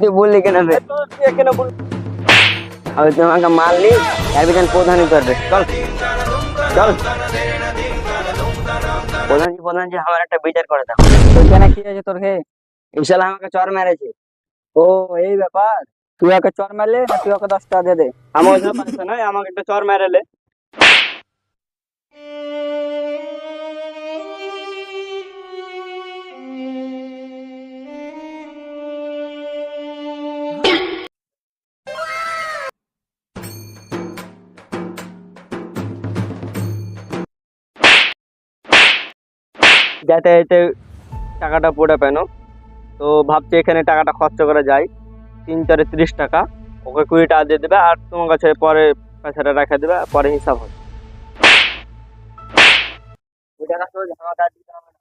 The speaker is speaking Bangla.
তুই বললি কেন রে? তুই কেন বল? আমি তোমাকে মারলি, অ্যাডমিশন প্রধানই করবে। চল চল, প্রধানজি আমার একটা বিচার করে দাও। ওইখানে কি আছে তোর? হে, ইনশাল্লাহ আমাকে চর মেরেছে। ও এই ব্যাপার। তুই ওকে চর মারলে না তুই ওকে 10 টাকা দিয়ে দে। আমার ওইসব পারিস না, আমাকে একটা চর মেরেলে। যাতে এতে টাকাটা পড়ে পেন, তো ভাবছি এখানে টাকাটা খরচ করা যায়। 3 4 30 টাকা, ওকে 20 টাকা দিয়ে দেবে, আর তোমার কাছে পরে পয়সাটা রেখে দেবে, পরে হিসাব হবে। ওই টাকা তো ঝামেলা দিতে হবে না।